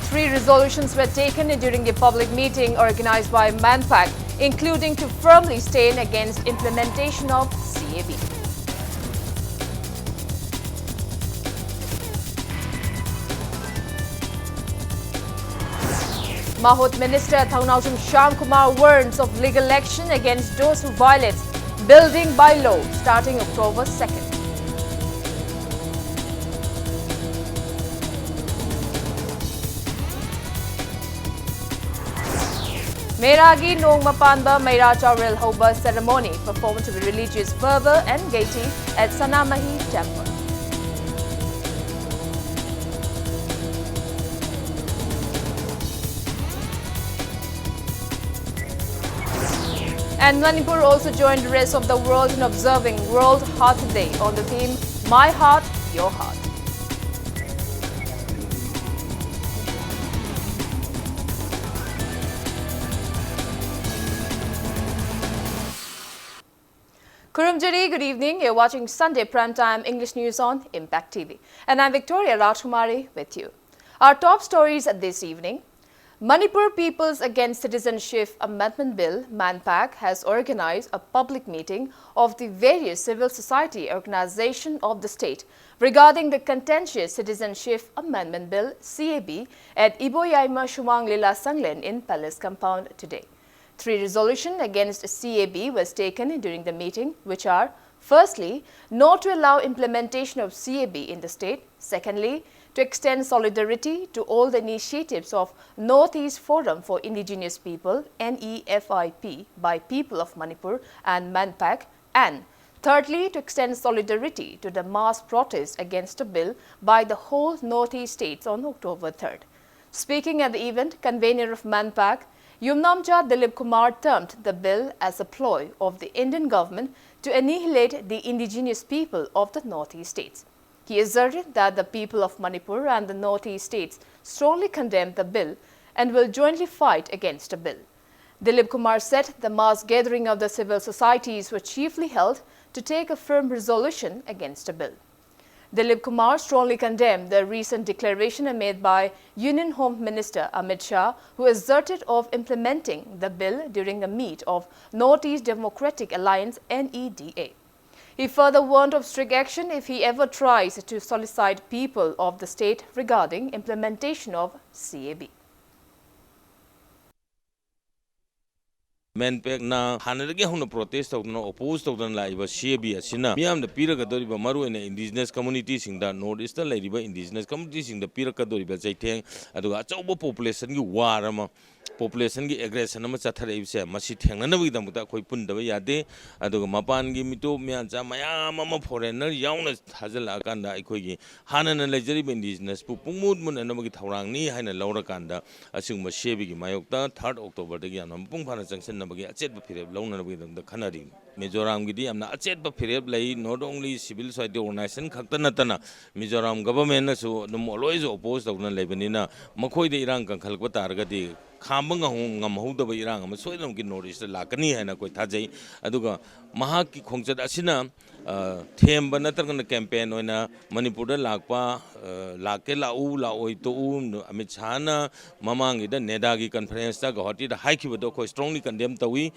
3 resolutions were taken during a public meeting organized by Manpac, including to firmly stand against implementation of CAB. Mahut Minister Thaunawchum Shyam Kumar warns of legal action against those who violate building by law starting October 2nd. Meragi Nong Mapanba Meira Chauril Hoba ceremony performed with religious fervor and gaiety at Sanamahi Temple. And Manipur also joined the rest of the world in observing World Heart Day on the theme My Heart, Your Heart. Kurumjari, good evening. You're watching Sunday Primetime English News on Impact TV. And I'm Victoria Rajkumari with you. Our top stories this evening. Manipur People's Against Citizenship Amendment Bill, Manpac, has organized a public meeting of the various civil society organizations of the state regarding the contentious Citizenship Amendment Bill, CAB, at Iboyaima Shumang Lila Sanglen in Palace Compound today. 3 resolutions against CAB was taken during the meeting, which are, firstly, not to allow implementation of CAB in the state, secondly, to extend solidarity to all the initiatives of Northeast Forum for Indigenous People, NEFIP, by people of Manipur and Manpac, and thirdly, to extend solidarity to the mass protest against the bill by the whole Northeast states on October 3rd. Speaking at the event, convener of Manpac, Yumnamja Dilip Kumar termed the bill as a ploy of the Indian government to annihilate the indigenous people of the Northeast states. He asserted that the people of Manipur and the Northeast states strongly condemn the bill and will jointly fight against the bill. Dilip Kumar said the mass gathering of the civil societies were chiefly held to take a firm resolution against the bill. Dilip Kumar strongly condemned the recent declaration made by Union Home Minister Amit Shah, who asserted of implementing the bill during a meet of Northeast Democratic Alliance NEDA. He further warned of strict action if he ever tries to solicit people of the state regarding implementation of CAB. Manpac na hanarage hona protest tawdana oppose tawdana laiba CAB asina miyam da pirakadoriba maruina indigenous community singda north east laiba indigenous community singda pirakadoriba chaitheng aduga achauba population gi war ama population gi aggression ama chatharaibse masi thengnanabagi damuta khoi pundaba yade aduga mapan gi mito myancha mayam ama foreigner yauna thajala kanda akhoi gi hanana lejariba indigenous pu pungmud mun anamagi thawrangni haina laura kanda asingma CAB gi mayokta 3rd October dagi anam pungphana jangsen nabagi achetba phireb launanabagi damda khanari Mizoram gidi amna achetba phireb lai not only civil society organization khakta natana Mizoram government na su dum always oppose tawna lebanina makhoi de irang kan khalkba targadi khambang ngam hudaba irang am soidam ki notice lakani haina koi thajai aduga mahak ki khongchat asina themba natargana campaign oina Manipur da lakpa lake la oi to Amit Shah na mamangi da neda gi conference ta gahati da haikibado ko strongly condemn tawi.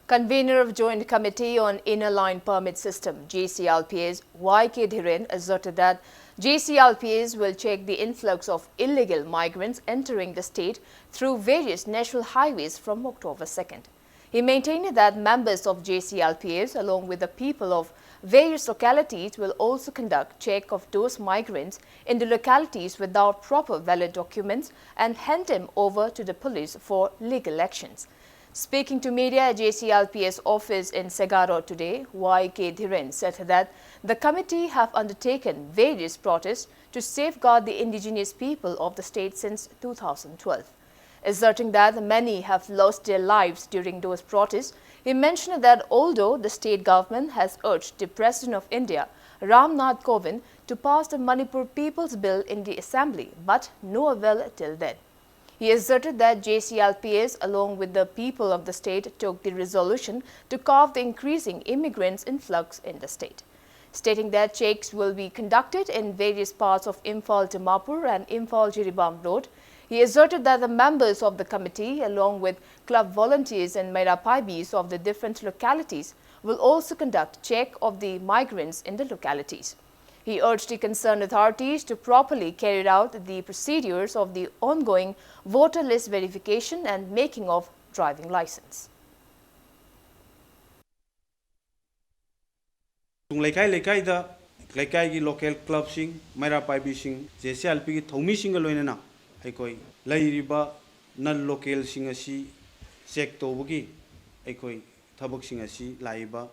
Convener of Joint Committee on Inner Line Permit System, JCLPS, YK Dhiren, asserted that JCLPS will check the influx of illegal migrants entering the state through various national highways from October 2nd. He maintained that members of JCLPS, along with the people of various localities, will also conduct check of those migrants in the localities without proper valid documents and hand them over to the police for legal actions. Speaking to media at JCLPS office in Segaro today, YK Dhiren said that the committee have undertaken various protests to safeguard the indigenous people of the state since 2012. Asserting that many have lost their lives during those protests, he mentioned that although the state government has urged the President of India, Ram Nath Kovind, to pass the Manipur People's Bill in the Assembly, but no avail till then. He asserted that JCLPS, along with the people of the state, took the resolution to curb the increasing immigrants influx in the state. stating that checks will be conducted in various parts of Imphal Dimapur and Imphal Jiribam Road. He asserted that the members of the committee, along with club volunteers and Mera Paibis of the different localities, will also conduct check of the migrants in the localities. He urged the concerned authorities to properly carry out the procedures of the ongoing voter list verification and making of driving license. Laikai local club sing, Mera Paibi sing, JCLP Thomi sing alone, Aikoi, Lairiba, non local sing a si, Sek Tobuki, Aikoi, Tabuk sing a si, Laiba,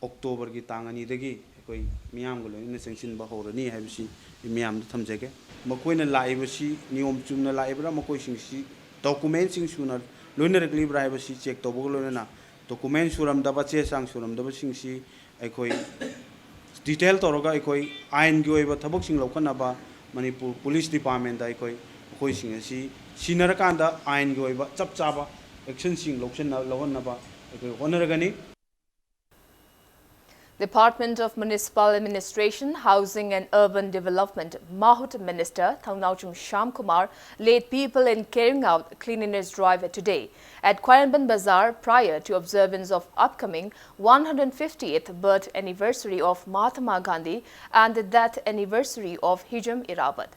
October Gitangani degi, Aikoi, Miamgolo, in the Sanction Bahorani, have si, Miam Tamjeke, Maquina Laibashi, Nium Tuna Laibra, Makoising si, documenting sooner, lunar libra si, check Tobulona, documents suram dabache sang suram dabasing si, Aikoi. Detail toroga ikoi ain gi oiba thabok sing lokanaba Manipur Police Department da ikoi khoi sing asi sinara kanda ain gi oiba chap chaba action sing loksan lawannaba ikoi honoragani. Department of Municipal Administration, Housing and Urban Development, Mahut Minister Thaungnauchung Sham Kumar led people in carrying out cleanliness drive today at Kwayanban Bazaar prior to observance of upcoming 150th birth anniversary of Mahatma Gandhi and the death anniversary of Hijam Irabat.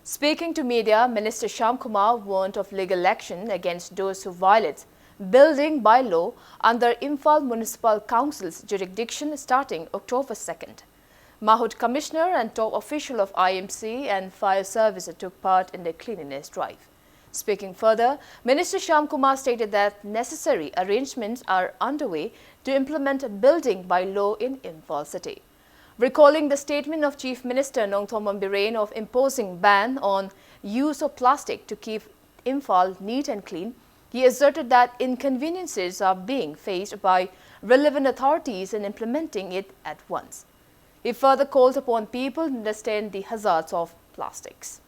Speaking to media, Minister Sham Kumar warned of legal action against those who violate building by law under Imphal Municipal Council's jurisdiction starting October 2nd. Mahut Commissioner and top official of IMC and Fire Service took part in the cleanliness drive. Speaking further, Minister Sham Kumar stated that necessary arrangements are underway to implement building by law in Imphal city. Recalling the statement of Chief Minister Nongthomam Birane of imposing ban on use of plastic to keep Imphal neat and clean, he asserted that inconveniences are being faced by relevant authorities in implementing it at once. He further called upon people to understand the hazards of plastics.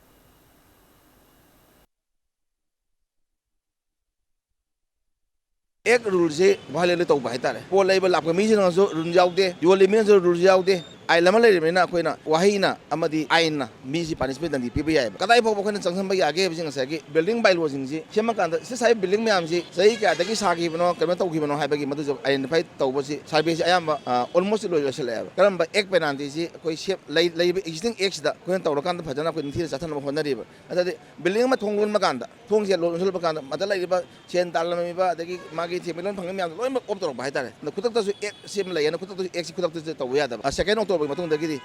एक rule से violet तो बाहर है पोल level आपका मीजिंग ना जो rule जाओगे जो लेमिन जो रूल जाओगे आई लमन ले रहे ना कोई ना वही ना अमदी आई ना मीजी पनिशमेंट नदी पी भी आए कदाई पोप कोई ना चंगसन भाई आगे बिजिंग से कि बिल्डिंग बाय लॉजिंग जी शेमा कांद से साइब बिल्डिंग में आमजी सही क्या तकी सागी बनो करमे तो की बनो है बगी मधु जो आइडेंटिफाई तो बसी सर्विस आयाम ऑलमोस्ट लो से ले करम एक पेनाल्टी जी कोई शेप ले एग्जिस्टिंग एक्स दा कोई तो कांद फजना कोई निथि जाथन म होना रिबा अदे बिल्डिंग में थोंग म कांद थोंग से लो सल कांद मतलब लेबा चेन ताल में बा तकी मागी थे मिलन फंग में लोय ऑप तो बाहर है न खुद तो एक सेम ले न खुद तो एक खुद तो याद सेकंड ऑक्टोबर मतुंग दगी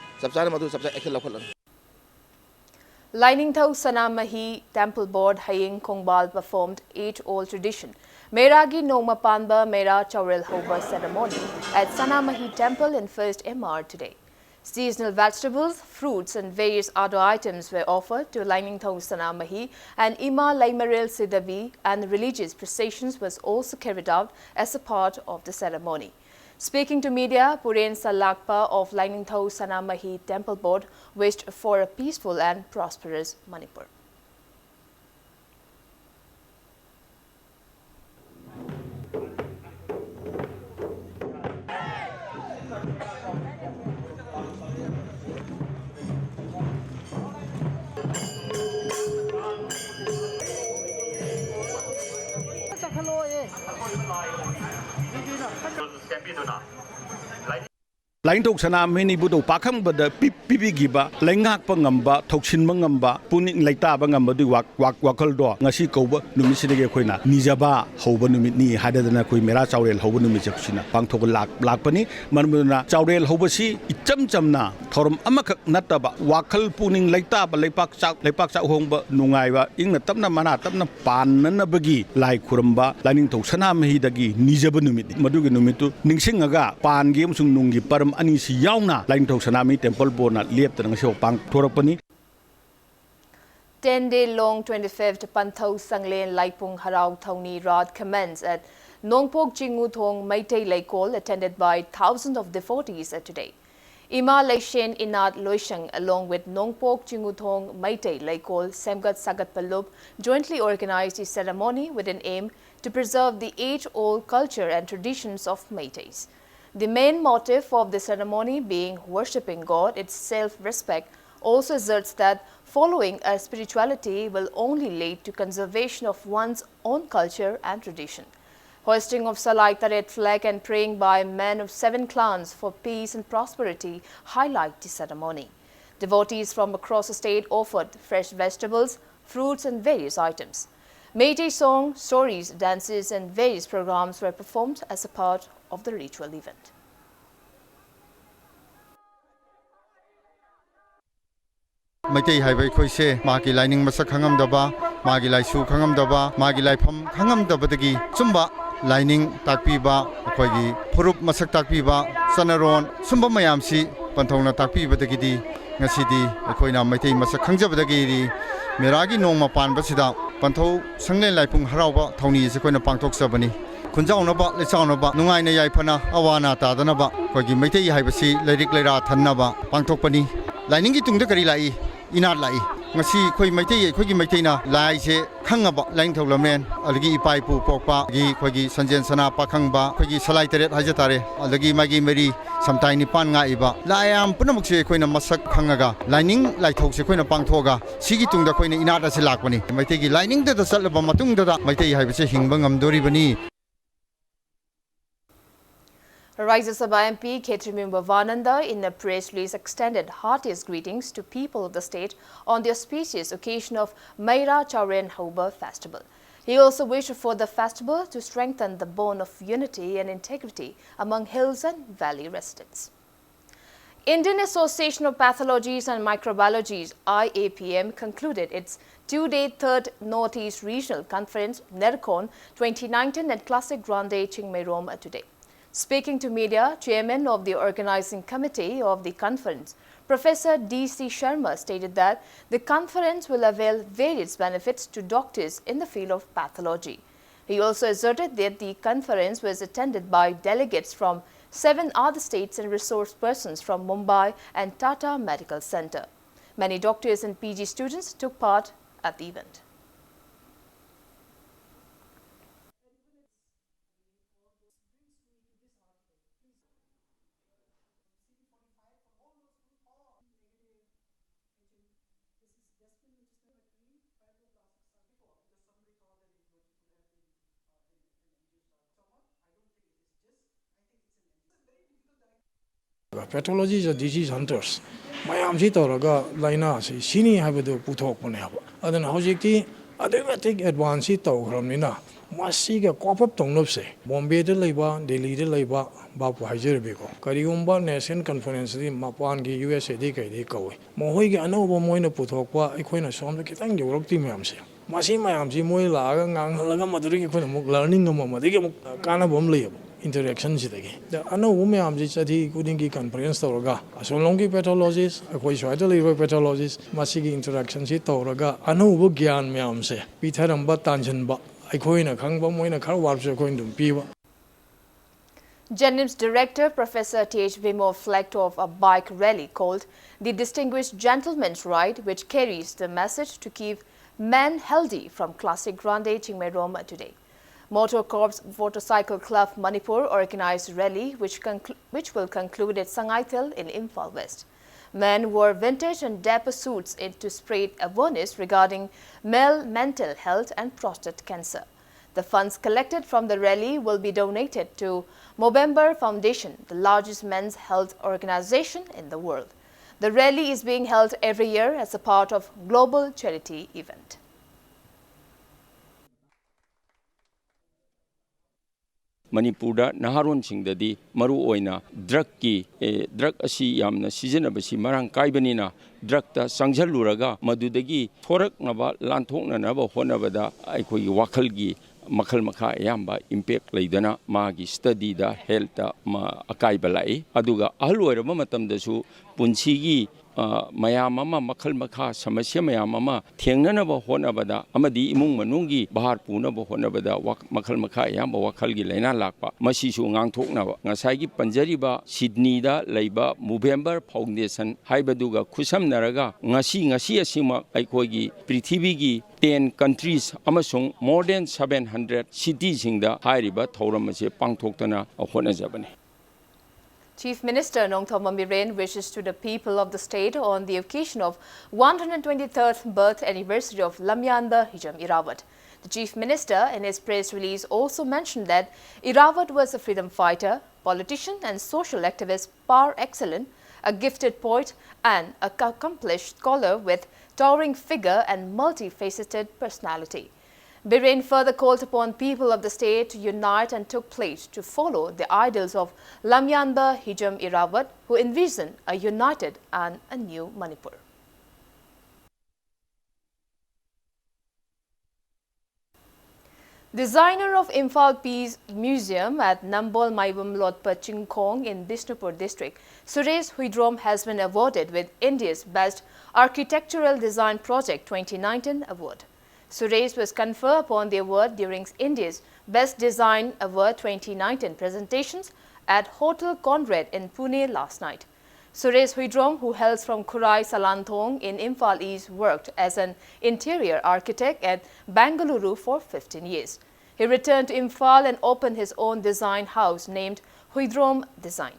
Lining Thau Sanamahi Temple Board Haying Kongbal performed age-old tradition Meragi Noma Panba Mera Chaurel Hoba ceremony at Sanamahi Temple in 1st MR today. Seasonal vegetables, fruits and various other items were offered to Lining Thau Sanamahi and Ima Laimarel Sidavi, and religious processions was also carried out as a part of the ceremony. Speaking to media, Puren Salakpa of Lining Thau Sanamahi Temple Board wished for a peaceful and prosperous Manipur. Lain tok sana meni budo pakam bada pipi giba lengak pangamba thoksin mangamba puning laita bangamba du wakal do ngasi koba numit sidege khoina nijaba hoba numit ni hadadana koi mera chaurel hoba numit jaksina pangthok lakpani manmuna chaurel hoba si icham chamna thorum amakak nataba wakal puning laita ba leipak chak hongba nungaiba ingna tapna mana tapna panna bagi lai khuramba laning tok sana mehi dagi nijaba numit madugi numitu ningsingaga pan gi amsung nunggi param ani si yauna Lain Thau Sanami Temple Board na liep tanang siyo pang thorakpani 10-day-long 25th Panthau Sanglen Laipung Harau Thauni Rad commenced at Nongpok Jingu Thong Meitei Laikol, attended by thousands of devotees today. Ima Laishen Inat Loishang along with Nongpok Jingu Thong Meitei Laikol Semgat Sagat Palup jointly organized the ceremony with an aim to preserve the age-old culture and traditions of Meiteis. The main motive of the ceremony being worshipping God, its self-respect, also asserts that following a spirituality will only lead to conservation of one's own culture and tradition. Hoisting of Salai Taret flag and praying by men of 7 clans for peace and prosperity highlight the ceremony. Devotees from across the state offered fresh vegetables, fruits and various items. Meitei songs, stories, dances and various programs were performed as a part of the ritual event. Meitei haibai khoise magi lining masak khangam daba magi laisu khangam daba magi laifam khangam daba dagi chumba lining takpi ba akoigi phurup masak takpi ba sanaron sumba mayamsi panthongna takpi ba dagi di ngasidi akoina meitei masak khangjaba dagi ri meragi nongma panba sida pantho sangle laipung harauba thoni se koina pangthok sabani khunjauna ba lechauna ba nungai na yaifana awana ta dana ba koigi meitei haibasi leirik leira thanna ba pangthokpani lining gi tungda kari lai inat lai ngasi khoi maitei khoigi maiteina lai se khangaba lain tholamen algi ipai pu pokpa gi khoigi sanjen sana pakhangba khoigi salai teret hajatare algi magi meri samtai ni pan nga iba layam punamuk se khoina masak khangaga lining lai thok se khoina pangthoga sigi tungda khoina inat ase lakpani maitei gi lining da salba matung da maitei haibase hingba ngamdori bani. Rajya Sabha MP Khetri Bhavananda in a press release extended heartiest greetings to people of the state on the auspicious occasion of Meira Chauren Hauba festival. He also wished for the festival to strengthen the bond of unity and integrity among hills and valley residents. Indian Association of Pathologies and Microbiologies IAPM concluded its 2-day 3rd Northeast Regional Conference NERCON 2019 at Classic Grande Chingmei Rome today. Speaking to media, Chairman of the Organizing Committee of the conference, Professor D.C. Sharma stated that the conference will avail various benefits to doctors in the field of pathology. He also asserted that the conference was attended by delegates from 7 other states and resource persons from Mumbai and Tata Medical Center. Many doctors and PG students took part at the event. Pathology is a disease hunters. Mayam si toraga laina si sini habadu puthok pune haba. Adan hojikti adematic advance si tawramnina. Masiga kopap tongnop se. Bombay de laiba, Delhi de laiba, bapu hajer beko. Kariumba Nation Conference di mapan gi USA di kai di kawi. Mohoi gi anoba moina puthok pa ikoina somda kitang yorokti mayam se. Masi mayam si moi laga ngang laga maduri ki koina muk learning ngam madigi muk kana bom leyab. Interaction sidagi. The ano mayam ji chati kudingi conference tawraga. Asolongi pathologists, akoi swaita liver pathologists, masigi interaction si tawraga ano bu gyan mayam se. Pitharamba tanjanba. Jennings Director Professor T.H. Vimo flagged off a bike rally called the Distinguished Gentleman's Ride, which carries the message to keep men healthy from Classic Grande Chingmei Rome today. Motor Corps Motorcycle Club Manipur organized rally which will conclude at Sangaitel in Imphal West. Men wore vintage and dapper suits to spread awareness regarding male mental health and prostate cancer. The funds collected from the rally will be donated to Movember Foundation, the largest men's health organization in the world. The rally is being held every year as a part of global charity event. Manipur Naharon Singdadi Maru Oina drug asi yamna sijanabasi marang kaibanina drug ta sangjaluraga madudagi thorak naba lanthokna naba honabada aikoi wakhalgi makhal makha yamba impact leidana magi study da health ma akai balai aduga ahloirama matamdasu punsigi mayam ama makhal makha samasya mayam ama thengnanaba honabada amadi imung manungi bahar punaba honabada makhal makha yamba wakhalgi laina lakpa masisu ngangthoknaba ngasai panjariba Sydney da leiba Movember Foundation haibaduga khusamnaraga ngasi asima aikogi prithibigi 10 countries amasung more than 700 cities ingda hairiba thoramase pangthoktana honajabane. Chief Minister Nongthom Biren wishes to the people of the state on the occasion of 123rd birth anniversary of Lamyanda Hijam Irawat. The Chief Minister in his press release also mentioned that Irawat was a freedom fighter, politician and social activist par excellence, a gifted poet and accomplished scholar with towering figure and multifaceted personality. Biren further called upon people of the state to unite and took pledge to follow the ideals of Lamyanda Hijam Irawat, who envisioned a united and a new Manipur. Designer of Imphal Peace Museum at Nambol Maibam Lotpa Chingkong in Bishnupur district, Suresh Huidrom has been awarded with India's Best Architectural Design Project 2019 award. Suresh was conferred upon the award during India's Best Design Award 2019 presentations at Hotel Conrad in Pune last night. Suresh Huidrom, who hails from Kurai Salanthong in Imphal East, worked as an interior architect at Bangalore for 15 years. He returned to Imphal and opened his own design house named Huidrom Design.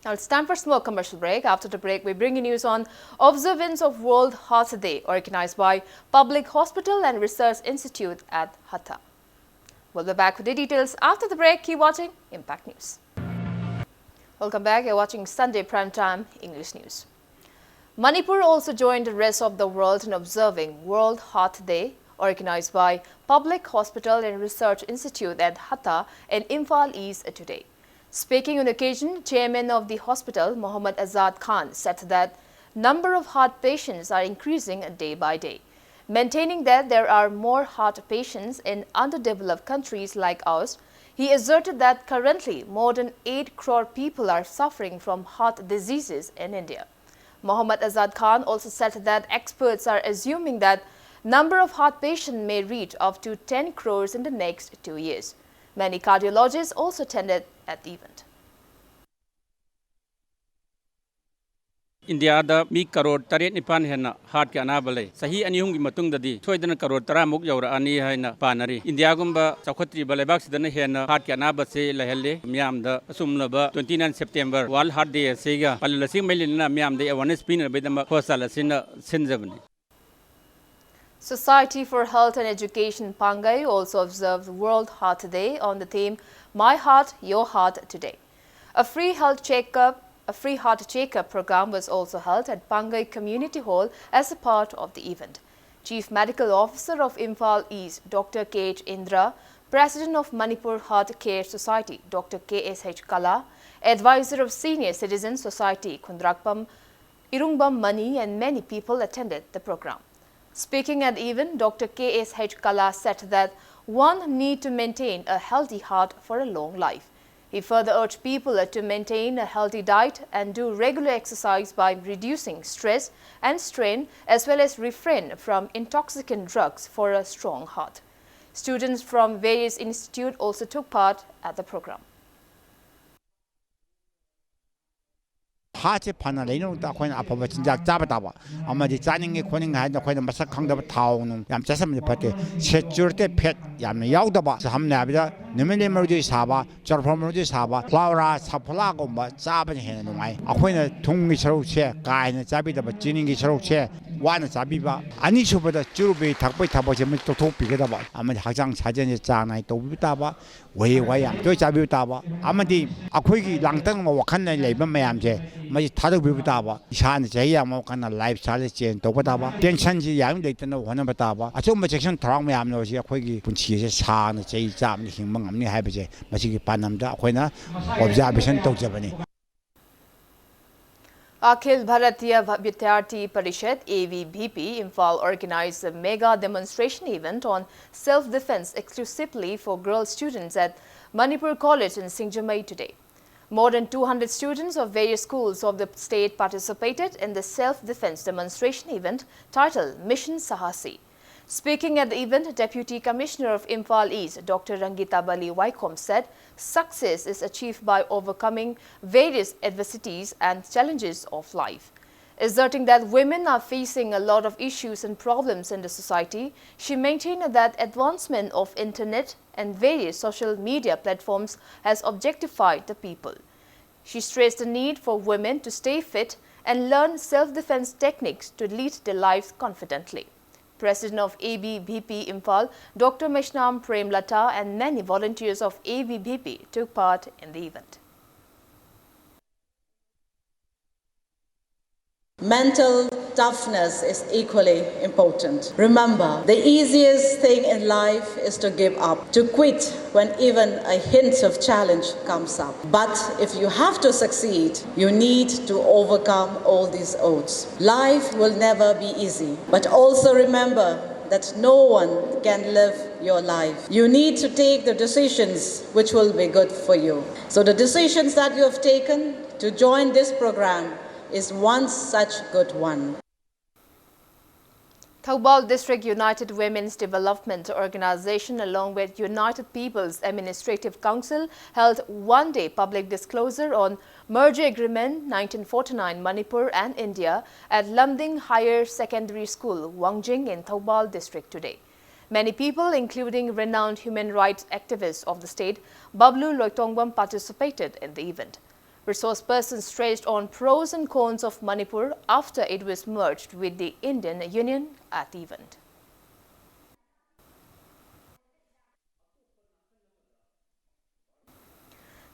Now it's time for a small commercial break. After the break, we bring you news on observance of World Heart Day organized by Public Hospital and Research Institute at Hatta. We'll be back with the details after the break. Keep watching Impact News. Welcome back. You're watching Sunday Primetime English News. Manipur also joined the rest of the world in observing World Heart Day, organized by Public Hospital and Research Institute at Hatta in Imphal East today. Speaking on occasion, Chairman of the hospital, Mohammad Azad Khan, said that number of heart patients are increasing day by day. Maintaining that there are more heart patients in underdeveloped countries like ours, he asserted that currently more than 8 crore people are suffering from heart diseases in India. Mohammad Azad Khan also said that experts are assuming that number of heart patients may reach up to 10 crores in the next 2 years. Many cardiologists also attended at the event. India da mi crore taret nipan henna heart ke anabale sahi anihum gi matung dadi thoidana crore tara muk yaura ani haina panari India gumba chakhatri balebak sidana henna heart ke anaba se lahelle miam da asumlaba 29 September World Heart Day sega palulasing melina miam da awareness pin bedama hosala sina sinjabni. Society for Health and Education Pangai also observed World Heart Day on the theme My Heart, Your Heart Today. A free heart checkup program was also held at Pangai Community Hall as a part of the event. Chief Medical Officer of Imphal East, Dr. K.H. Indra, President of Manipur Heart Care Society, Dr. K.S.H. Kala, Advisor of Senior Citizen Society, Kundrakpam, Irungbam Mani, and many people attended the program. Speaking at the event, Dr. K.S.H. Kala said that one need to maintain a healthy heart for a long life. He further urged people to maintain a healthy diet and do regular exercise by reducing stress and strain, as well as refrain from intoxicant drugs for a strong heart. Students from various institutes also took part at the program. Heart panel ino ta khoin apaba chinjak chaba taba amadi chaning khoning ha na khoin masak khangdaba thaung yam chasam ni phate security phet yam yaudaba hamna abida nemele merji saba charformerji saba flora sapla gomba chaba hena nungai akhoina thungni saruk che kaina chabi daba chining gi saruk che wana chabiba ani subada churubi thakpai thaba jem to thok bigedaba amadi hakjang chajen chanai to bitaba wei wayam to chabi taba amadi akhoi gi langtang ma wakhan nai leiba mayam je mai thadok bibutaba isan jaya ma kana lifestyle change to bataba tension ji yang de tana hona bataba achom ma section thrang mayam no ji akhoi gi punchi je sa na chei cham ni hingmang amni haiba je masi gi panam da akhoi observation to jabani. Akhil Bharatiya Vidyarthi Parishad AVBP Imphal organized a mega demonstration event on self-defense exclusively for girl students at Manipur College in Singjamai today. More than 200 students of various schools of the state participated in the self-defense demonstration event titled Mission Sahasi. Speaking at the event, Deputy Commissioner of Imphal East, Dr. Rangita Bali Waikom, said success is achieved by overcoming various adversities and challenges of life. Asserting that women are facing a lot of issues and problems in the society, she maintained that advancement of internet and various social media platforms has objectified the people. She stressed the need for women to stay fit and learn self-defense techniques to lead their lives confidently. President of ABVP Imphal, Dr. Meshnam Premlata and many volunteers of ABVP took part in the event. Mental toughness is equally important. Remember, the easiest thing in life is to give up, to quit when even a hint of challenge comes up. But if you have to succeed, you need to overcome all these odds. Life will never be easy, but also remember that no one can live your life. You need to take the decisions which will be good for you. So the decisions that you have taken to join this program is one such good one. Thoubal District United Women's Development Organization along with United People's Administrative Council held one-day public disclosure on merger agreement 1949 Manipur and India at Lamding Higher Secondary School, Wangjing in Thoubal District today. Many people, including renowned human rights activists of the state, Bablu Loitongwam, participated in the event. Resource persons stressed on pros and cons of Manipur after it was merged with the Indian Union at the event.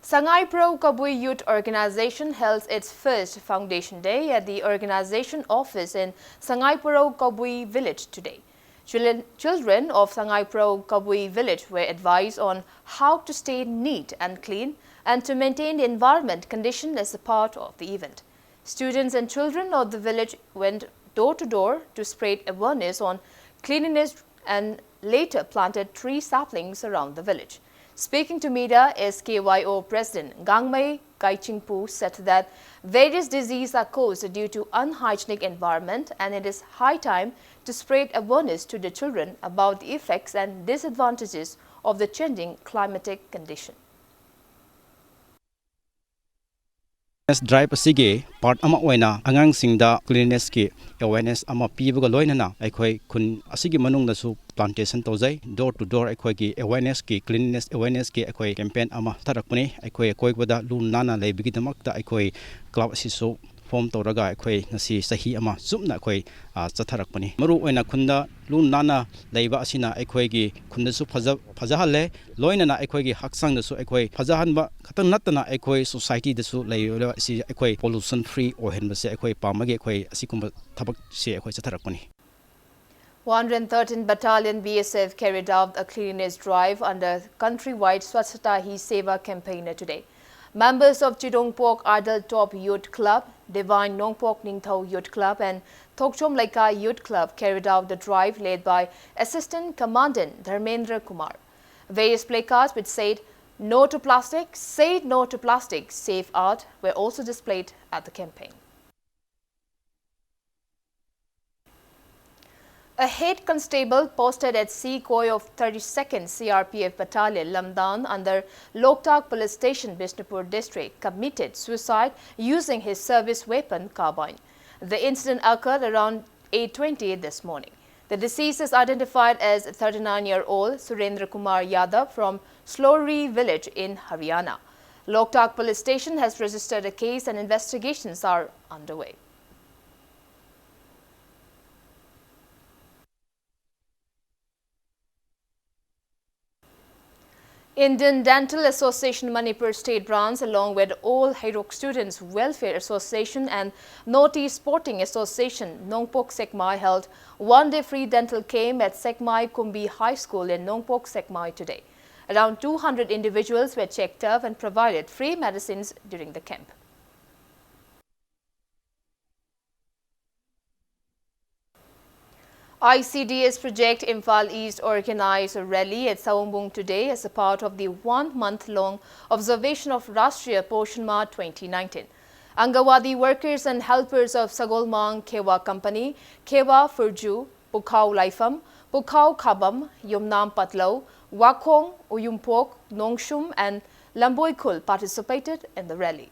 Sangai Pro Kabui Youth Organization held its first Foundation Day at the organization office in Sangai Pro Kabui village today. Children of Sangai Pro Kabui village were advised on how to stay neat and clean and to maintain the environment condition as a part of the event. Students and children of the village went door to door to spread awareness on cleanliness and later planted tree saplings around the village. Speaking to media, SKYO President Gangmei Kaichingpu said that various diseases are caused due to unhygienic environment and it is high time to spread awareness to the children about the effects and disadvantages of the changing climatic condition. Drive asige part ama oina angang singda cleanliness ki awareness ama pibaga loinana aikhoi kun asigi manungda su plantation tozai door to door aikhoi ki awareness ki cleanliness awareness ki aikhoi campaign ama tarakpani aikhoi koibada lun nana leibigi damakta aikhoi club asisu form toraga aikhoi nasi sahi ama sumna aikhoi chatharakpani maru oina khunda lun nana leiba asina aikhoi gi khunda su phajahalle loinana aikhoi gi haksang da su aikhoi phajahanba khatan natana aikhoi society da su leiba si aikhoi pollution free ohenba se aikhoi pamage aikhoi asikumba thabak se aikhoi chatharakpani. 113 Battalion BSF carried out a cleanliness drive under countrywide Swachhata Hi Seva campaign today. Members of Chidongpok Adal Top Youth Club, Divine Nongpok Ningthau Youth Club and Thokchom Laikai Youth Club carried out the drive led by Assistant Commandant Dharmendra Kumar. Various placards which said "No to plastic, say no to plastic, save art" were also displayed at the campaign. A head constable posted at Seakoi of 32nd CRPF Battalion Lamdan under Loktak Police Station, Bishnupur District committed suicide using his service weapon carbine. The incident occurred around 8:20 this morning. The deceased is identified as 39-year-old Surendra Kumar Yadav from Slori village in Haryana. Loktak Police Station has registered a case and investigations are underway. Indian Dental Association Manipur State Branch along with all Hairok Students Welfare Association and Noti Sporting Association Nongpok Sekmai held one-day free dental camp at Sekmai Kumbi High School in Nongpok Sekmai today. Around 200 individuals were checked up and provided free medicines during the camp. ICDS Project Imphal East organized a rally at Sawombung today as a part of the one-month-long observation of Rashtriya Poshan Maah 2019. Angawadi workers and helpers of Sagolmang Kewa Company, Kewa Furju, Pukhao Laifam, Pukhao Khabam, Yumnam Patlau, Wakong, Uyumpok, Nongshum and Lamboikul participated in the rally.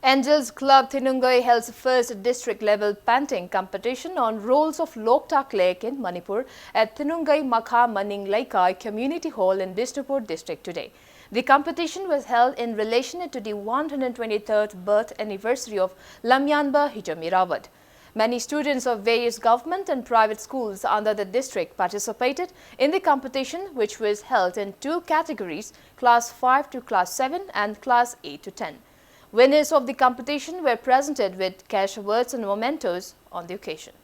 Angels Club Thinungai held the first district-level panting competition on rolls of Loktak Lake in Manipur at Thinungai Makha Maning Laikai Community Hall in Bishnupur district today. The competition was held in relation to the 123rd birth anniversary of Lamyanba Hijamirawat. Many students of various government and private schools under the district participated in the competition, which was held in two categories, Class 5 to Class 7 and Class 8 to 10. Winners of the competition were presented with cash awards and mementos on the occasion.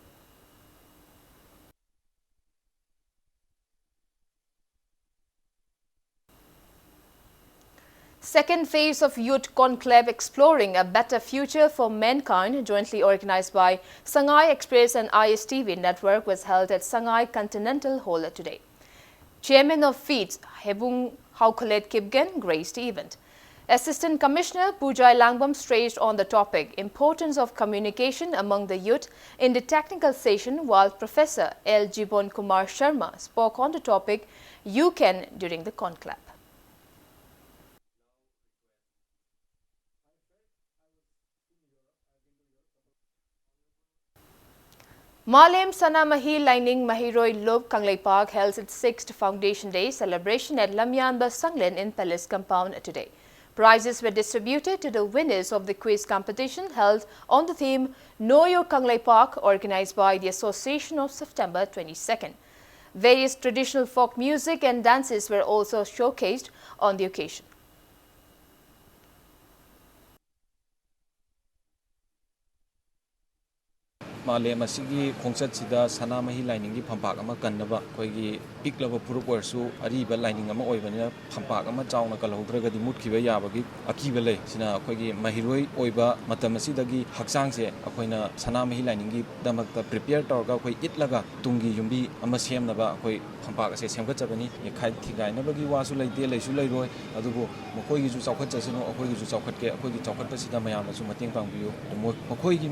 Second phase of Youth Conclave Exploring a Better Future for Mankind, jointly organized by Sangai Express and ISTV Network, was held at Sangai Continental Hall today. Chairman of FEEDS, Hebung Haukolet Kipgen, graced the event. Assistant Commissioner Pujai Langbam stressed on the topic importance of communication among the youth in the technical session, while Professor L. Jibon Kumar Sharma spoke on the topic You Can during the conclave. Malem Sanamahi Lining Mahiroi Lob Kanglei Park held its 6th Foundation Day celebration at Lamyanba Sanglen in Palace Compound today. Prizes were distributed to the winners of the quiz competition held on the theme Know Your Kanglei Park, organized by the Association of September 22nd. Various traditional folk music and dances were also showcased on the occasion. Malem asigi khongchatsida sanamahi lining phampak ama kannaba koigi piklaba puruk warsu ariba lining ama oibana phampak ama chauna kalhodraga di mutkiba yabagi akiba lei sina koigi mahiroi oiba matamasidagi hakchangse akoina sanamahi lining gi damakta prepare torga koi itlaga tungi yumbi ama semnaba koi phampak ase semgachabani khai thigainabagi wasu leite leisu leiroi adubu mokoigi ju chawkhatchasino akoigi ju chawkhatke akoigi chawkhatpasida mayamna su mateng pangbiu mokoigi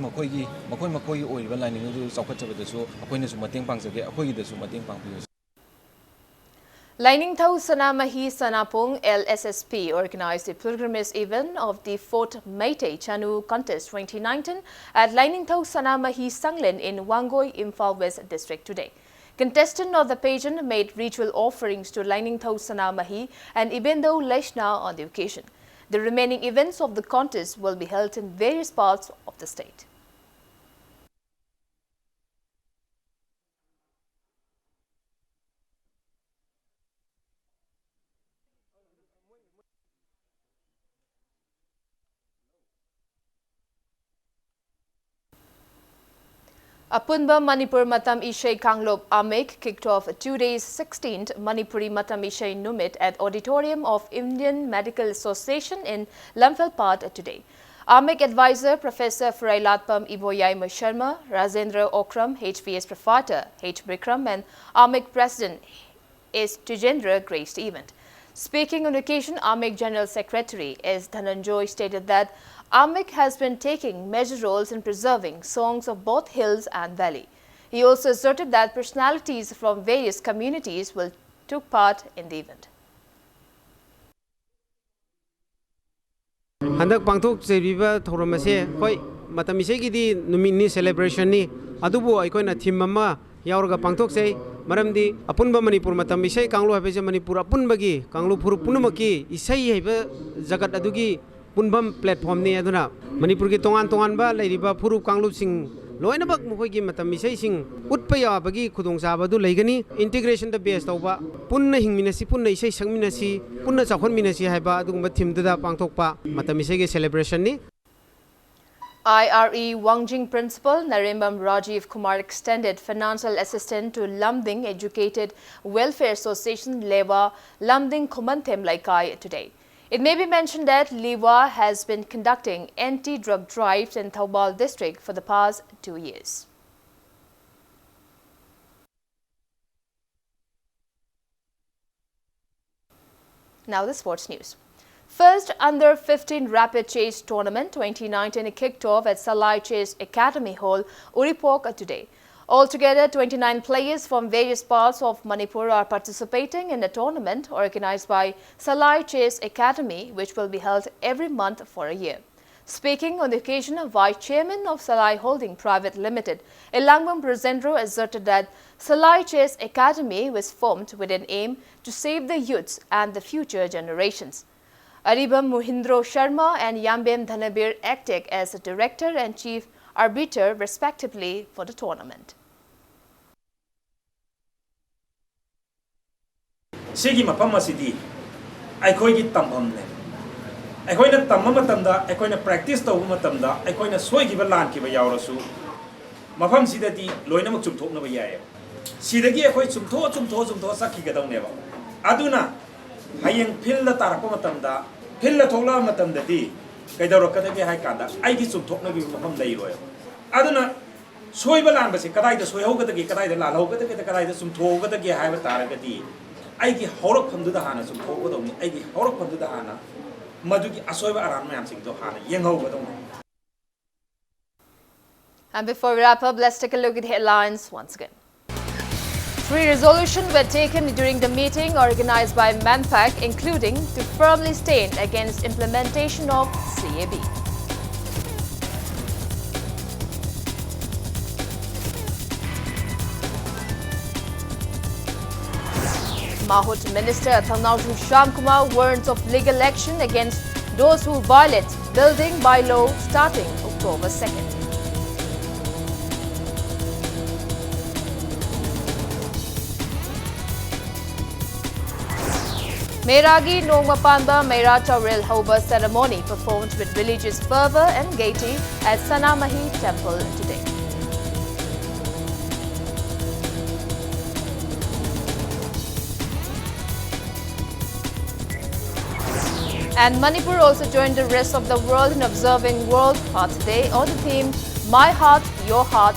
Lining Thau Sanamahi Sanapung LSSP organized the pilgrimage event of the 4th Meitei Chanu Contest 2019 at Lining Thau Sanamahi Sanglen in Wangoi, Imphal West District today. Contestant of the pageant made ritual offerings to Lining Thau Sanamahi and Ibendo Leshna on the occasion. The remaining events of the contest will be held in various parts of the state. Apunba Manipur Matam Ishai Kanglop Amek kicked off 2 days 16th Manipuri Matam Ishai Numit at Auditorium of Indian Medical Association in Lamphel today. Amek advisor Professor Frailatpam Iboyai Sharma, Rajendra Okram, HPS Professor H. Bikram and Amek President S. Tujendra graced the event. Speaking on occasion, Amek General Secretary S. Dhananjoy stated that Amek has been taking major roles in preserving songs of both hills and valley. He also asserted that personalities from various communities will took part in the event. Handak pangthok seriba thoramase koi matamisai gi di numini celebration ni adubu aikoina theme amma yaurga pangthok sei maramdi apunba manipur matamisai kanglu habese manipur apunbagi kanglu phuru punumaki isai haiba jagat adugi punbam platform ni aduna manipur gi tongan ba leiriba phuru kanglu sing loinabak mukoi gi matamisai sing utpa yabagi khudong sabadu leigani integration the base tawba punna hingminasi punna isai sangminasi punna chakhonminasi haiba adugumba theme da pangthokpa matamisai gi celebration ni IRE Wangjing Principal Narembam Rajiv Kumar extended financial assistance to Lamding Educated Welfare Association Lewa Lamding Kumantem Laikai today. It may be mentioned that Lewa has been conducting anti-drug drives in Thaubal district for the past 2 years. Now the sports news. First Under-15 Rapid Chase Tournament 2019 kicked off at Salai Chase Academy Hall, Uripok today. Altogether, 29 players from various parts of Manipur are participating in the tournament organized by Salai Chase Academy, which will be held every month for a year. Speaking on the occasion, Vice Chairman of Salai Holding Private Limited, Elangwam Presendro, asserted that Salai Chess Academy was formed with an aim to save the youths and the future generations. Aribam Muhindro Sharma and Yambem Dhanabir acted as a director and chief arbiter respectively for the tournament. Sigi mapam asidi aikoi gi tamam ne aikoi na tamam matamda aikoi na practice to matamda aikoi na soi gi ba lan ki ba yawrasu mafam sida di loina mak chumthok na ba yae sida gi aikoi chumtho sakki ga dong ne ba aduna hayeng phil la tarak pa matamda phil la thokla matamda di kaidaro kada ge hai kanda ai gi chumthok na gi mafam dai roy aduna soi ba lan ba se kadai da soi ho ga da gi kadai da la ho ga da gi kadai da chumtho ga da gi hai ba tar ga di aigi horok phamdu da hana sum thok godong aigi horok phamdu da hana madugi asoiba aran mayam sing do hana yenghau godong. And before we wrap up, let's take a look at the headlines once again. 3 resolutions were taken during the meeting organized by MANPAC, including to firmly stand against implementation of CAB. Mahut Minister Thangnauju Shamkumar warns of legal action against those who violate building bylaw starting October 2nd. Meragi Nongmapanba Mera Tauril Hoba ceremony performed with religious fervor and gaiety at Sanamahi Temple today. And Manipur also joined the rest of the world in observing World Heart Day on the theme My Heart, Your Heart,